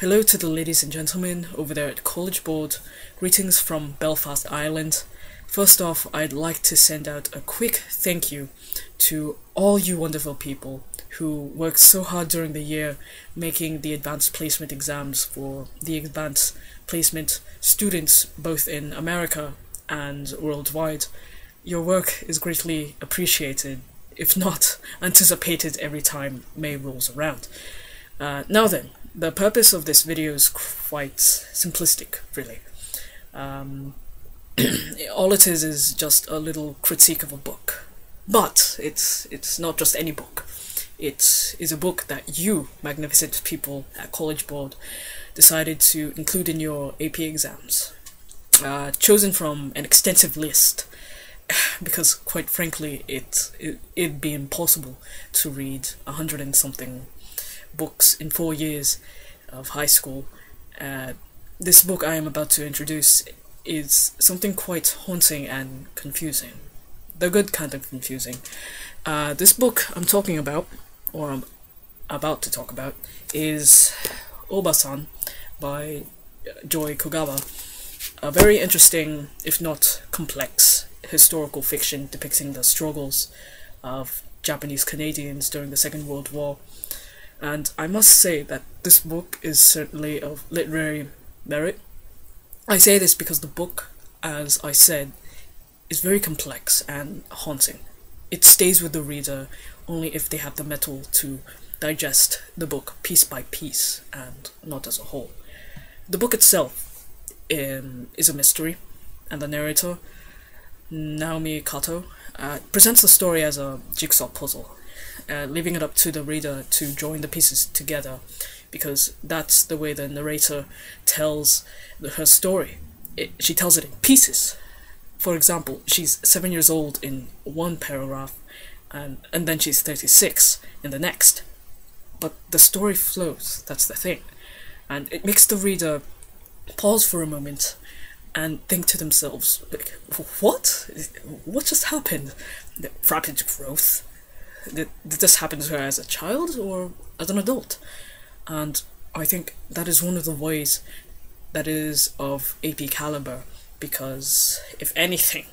Hello to the ladies and gentlemen over there at College Board. Greetings from Belfast, Ireland. First off, I'd like to send out a quick thank you to all you wonderful people who worked so hard during the year making the advanced placement exams for the advanced placement students both in America and worldwide. Your work is greatly appreciated, if not anticipated every time May rolls around. Now then, the purpose of this video is quite simplistic, really. All it is just a little critique of a book. But it's not just any book. It is a book that you, magnificent people at College Board, decided to include in your AP exams. Chosen from an extensive list, because quite frankly, it'd be impossible to read 100 and something books in 4 years of high school. This book I am about to introduce is something quite haunting and confusing. The good kind of confusing. This book I'm talking about, or I'm about to talk about, is Obasan by Joy Kogawa. A very interesting, if not complex, historical fiction depicting the struggles of Japanese Canadians during the Second World War. And I must say that this book is certainly of literary merit. I say this because the book, as I said, is very complex and haunting. It stays with the reader only if they have the mettle to digest the book piece by piece and not as a whole. The book itself is a mystery, and the narrator, Naomi Kato, presents the story as a jigsaw puzzle, leaving it up to the reader to join the pieces together, because that's the way the narrator tells her story. She tells it in pieces. For example, she's 7 years old in one paragraph, and then she's 36 in the next. But the story flows, that's the thing. And it makes the reader pause for a moment and think to themselves, like, what? What just happened? The rapid growth? Did this happen to her as a child or as an adult? And I think that is one of the ways that is of AP caliber, because if anything,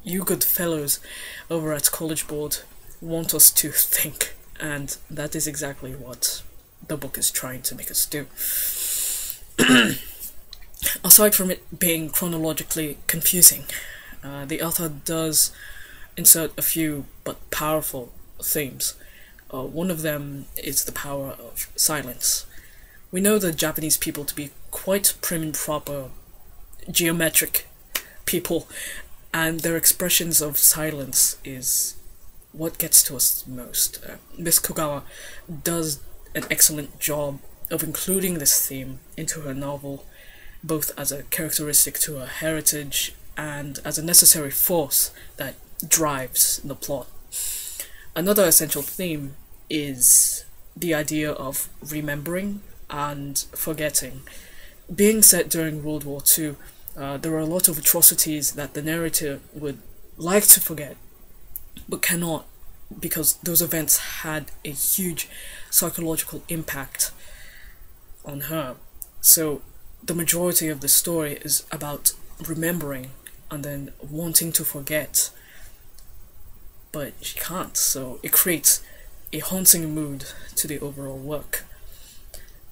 you good fellows over at College Board want us to think, and that is exactly what the book is trying to make us do. Aside from it being chronologically confusing, the author does insert a few but powerful themes. One of them is the power of silence. We know the Japanese people to be quite prim and proper, geometric people, and their expressions of silence is what gets to us most. Miss Kogawa does an excellent job of including this theme into her novel, both as a characteristic to her heritage and as a necessary force that drives the plot. Another essential theme is the idea of remembering and forgetting. Being set during World War II, there are a lot of atrocities that the narrator would like to forget, but cannot, because those events had a huge psychological impact on her. So the majority of the story is about remembering and then wanting to forget, but she can't, so it creates a haunting mood to the overall work.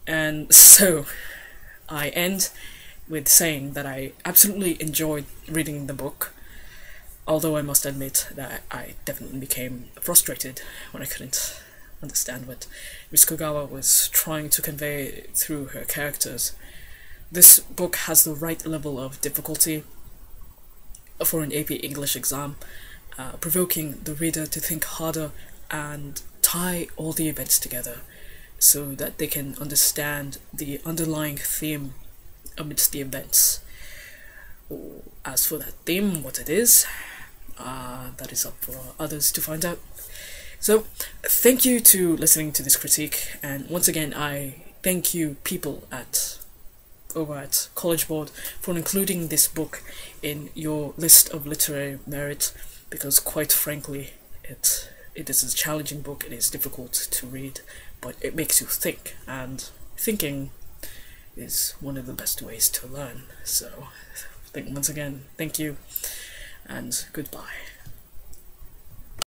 And so I end with saying that I absolutely enjoyed reading the book, although I must admit that I definitely became frustrated when I couldn't understand what Miss Kogawa was trying to convey through her characters. This book has the right level of difficulty for an AP English exam, provoking the reader to think harder and tie all the events together so that they can understand the underlying theme amidst the events. As for that theme, what it is, that is up for others to find out. So, thank you to listening to this critique, and once again I thank you people over at College Board for including this book in your list of literary merit, because quite frankly it is a challenging book. It is difficult to read, but it makes you think, and thinking is one of the best ways to learn. So once again, thank you and goodbye.